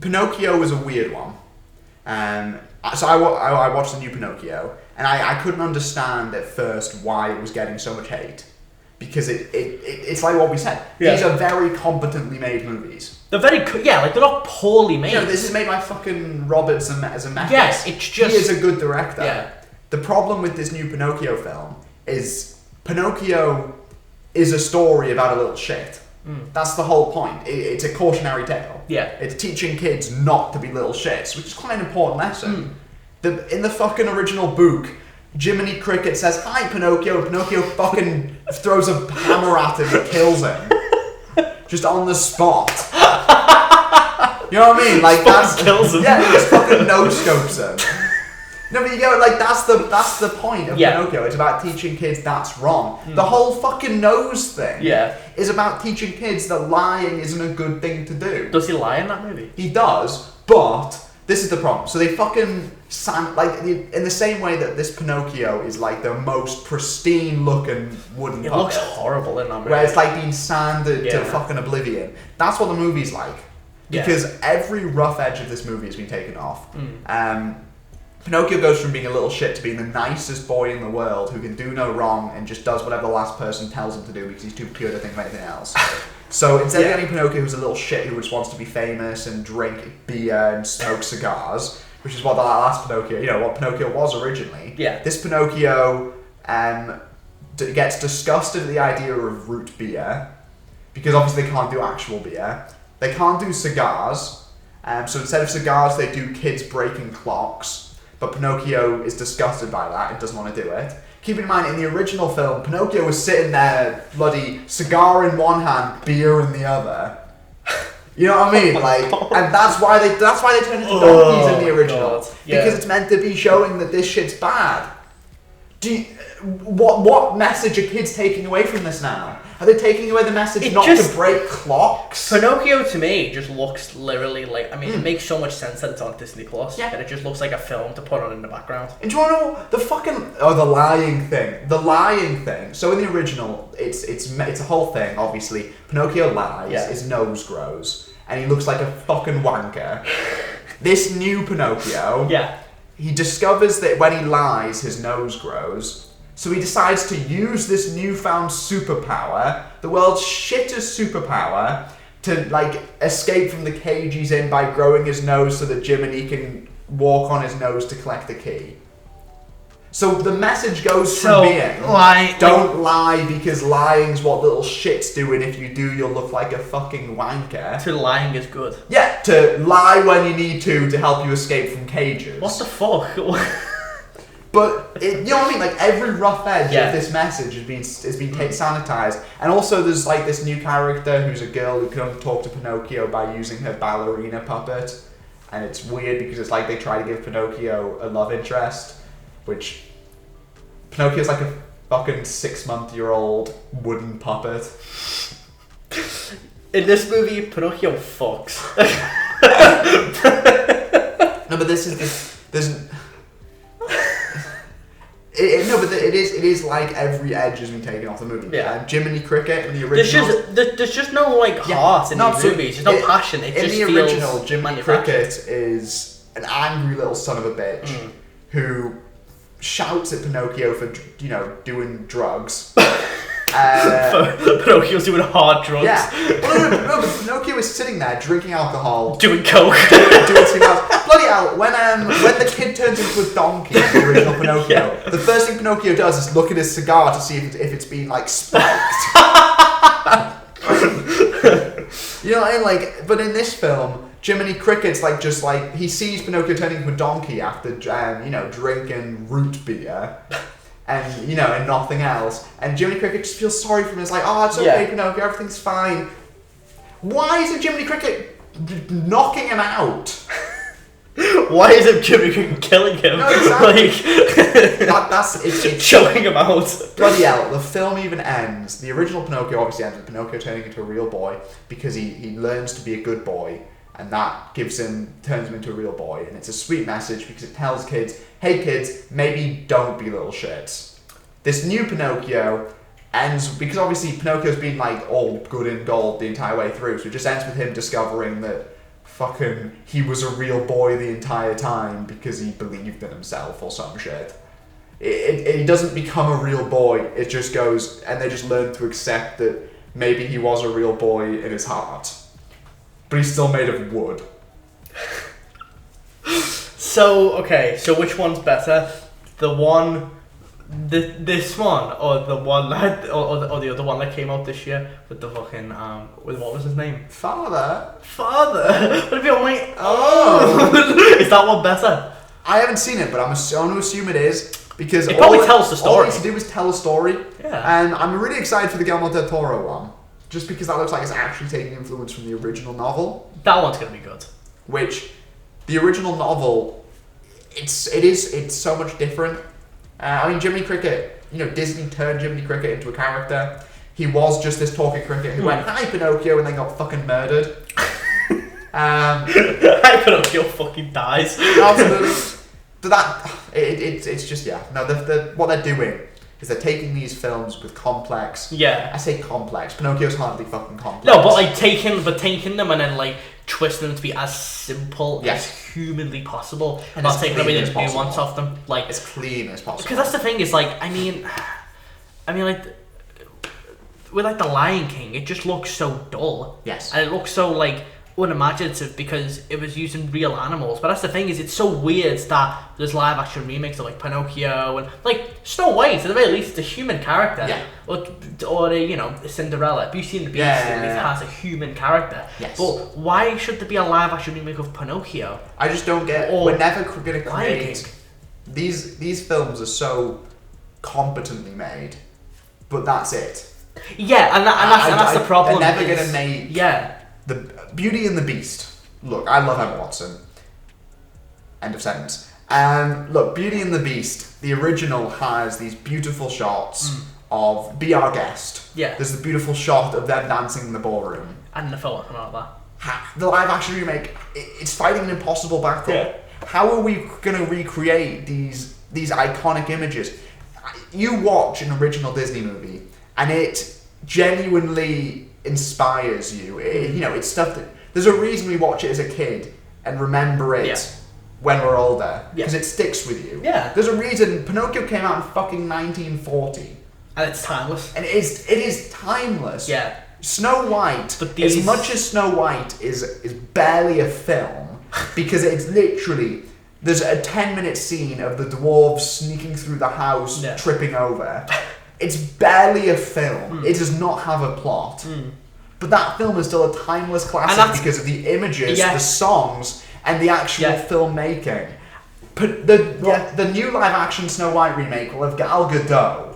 Pinocchio was a weird one. So I watched the new Pinocchio, and I couldn't understand at first why it was getting so much hate. Because it's like what we said. Yeah. These are very competently made movies. They're very they're not poorly made. You know, this is made by fucking Robert Zemeckis. Yes, it's just... He is a good director. Yeah. The problem with this new Pinocchio film is Pinocchio is a story about a little shit. That's the whole point. It's a cautionary tale. Yeah. It's teaching kids not to be little shits, which is quite an important lesson. In the fucking original book, Jiminy Cricket says, "Hi, Pinocchio." Pinocchio fucking throws a hammer at him and kills him. Just on the spot. You know what I mean? Like, that's... kills him. Yeah, he just fucking no-scopes him. No, but you go, like, that's the point of Pinocchio. It's about teaching kids that's wrong. The whole fucking nose thing is about teaching kids that lying isn't a good thing to do. Does he lie in that movie? He does, but this is the problem. So they fucking in the same way that this Pinocchio is like the most pristine looking wooden puppet. It looks horrible in that movie. Where it's like being sanded to fucking oblivion. That's what the movie's like. Because every rough edge of this movie has been taken off. Pinocchio goes from being a little shit to being the nicest boy in the world who can do no wrong and just does whatever the last person tells him to do because he's too pure to think of anything else. So instead of getting Pinocchio who's a little shit who just wants to be famous and drink beer and smoke cigars, which is what the last Pinocchio, you know, what Pinocchio was originally. Yeah. This Pinocchio gets disgusted at the idea of root beer because obviously they can't do actual beer. They can't do cigars. So instead of cigars, they do kids breaking clocks. But Pinocchio is disgusted by that and doesn't want to do it. Keep in mind, in the original film, Pinocchio was sitting there, bloody cigar in one hand, beer in the other. You know what I mean? Like, and that's why they turn into donkeys in the original. Because it's meant to be showing that this shit's bad. What message are kids taking away from this now? Are they taking away the message to break clocks? Pinocchio to me just looks literally like, I mean, it makes so much sense that it's on Disney Plus, and it just looks like a film to put on in the background. And do you want to know the fucking the lying thing? The lying thing. So in the original, it's a whole thing. Obviously, Pinocchio lies, his nose grows, and he looks like a fucking wanker. This new Pinocchio, he discovers that when he lies, his nose grows. So he decides to use this newfound superpower, the world's shittest superpower, to like escape from the cage he's in by growing his nose so that Jiminy can walk on his nose to collect the key. So the message goes from being, don't lie because lying's what little shits do, and if you do, you'll look like a fucking wanker. To lying is good. Yeah, to lie when you need to help you escape from cages. What the fuck? But you know what I mean? Like every rough edge of this message has been sanitized, and also there's like this new character who's a girl who can only talk to Pinocchio by using her ballerina puppet, and it's weird because it's like they try to give Pinocchio a love interest, which Pinocchio's like a fucking 6-month-old wooden puppet. In this movie, Pinocchio fucks. No, but this is it is like every edge has been taken off the movie. Yeah. Jiminy Cricket in the original. There's just no like heart in these movies. There's no passion. It just feels in the original, Jiminy Cricket is an angry little son of a bitch who shouts at Pinocchio for doing drugs. Pinocchio's doing hard drugs. Yeah. Well, no, but Pinocchio is sitting there drinking alcohol, doing coke, doing something else. Bloody hell! When the kid turns into a donkey, in the original Pinocchio, the first thing Pinocchio does is look at his cigar to see if it's been like spiked. You know what I mean? Like, but in this film, Jiminy Cricket's he sees Pinocchio turning into a donkey after drinking root beer. And and nothing else. And Jiminy Cricket just feels sorry for him. It's like, oh, it's okay, Pinocchio, everything's fine. Why isn't Jiminy Cricket knocking him out? Why isn't Jiminy Cricket killing him? No, exactly. It's choking him out. Bloody hell, the film even ends. The original Pinocchio obviously ends with Pinocchio turning into a real boy because he learns to be a good boy. And that turns him into a real boy. And it's a sweet message because it tells kids, hey kids, maybe don't be little shits. This new Pinocchio ends, because obviously Pinocchio's been like all good and gold the entire way through, so it just ends with him discovering that fucking he was a real boy the entire time because he believed in himself or some shit. He doesn't become a real boy. It just goes, and they just learn to accept that maybe he was a real boy in his heart, but he's still made of wood. So which one's better? This one, or the one that, or the other one that came out this year with the fucking with what was his name? Father. But if you're like, oh, is that one better? I haven't seen it, but I'm going to assume it is because it probably tells the story. All it needs to do is tell a story. Yeah. And I'm really excited for the Guillermo del Toro one, just because that looks like it's actually taking influence from the original novel. That one's gonna be good. Which, the original novel, it's so much different. I mean, Jiminy Cricket, Disney turned Jiminy Cricket into a character. He was just this talking cricket who went, "Hi, Pinocchio," and then got fucking murdered. Hi, Pinocchio fucking dies. Absolutely. But it's just, yeah. No, what they're doing is they're taking these films with complex. Yeah. I say complex. Pinocchio's hardly fucking complex. No, but like taking them and then like twisting them to be as simple as humanly possible, and not taking away the nuance of them, like as clean as possible. Because that's the thing is like, I mean, like with like the Lion King, it just looks so dull. Yes. And it looks so like unimaginative because it was using real animals. But that's the thing is, it's so weird that there's live action remakes of like Pinocchio and like Snow White. At the very least, it's a human character. Yeah. Or Cinderella. Beauty and the Beast at least has a human character. Yes. But why should there be a live action remake of Pinocchio? I just don't get. We're never going to create these films are so competently made, but that's it. Yeah, and that's the problem. They're never going to make. Yeah. The Beauty and the Beast. Look, I love Emma Watson. End of sentence. Look, Beauty and the Beast, the original has these beautiful shots of Be Our Guest. Yeah. There's the beautiful shot of them dancing in the ballroom. And the film about that. The live action remake, it's fighting an impossible battle. Yeah. How are we going to recreate these iconic images? You watch an original Disney movie, and it genuinely inspires you. It's stuff that there's a reason we watch it as a kid and remember it when we're older because it sticks with you. Yeah. There's a reason Pinocchio came out in fucking 1940 and it's timeless. And it is timeless. Yeah. Snow White, as much as Snow White is barely a film because it's literally there's a 10-minute scene of the dwarves sneaking through the house tripping over. It's barely a film. It does not have a plot. But that film is still a timeless classic because of the images, the songs, and the actual filmmaking. But the new live-action Snow White remake will have Gal Gadot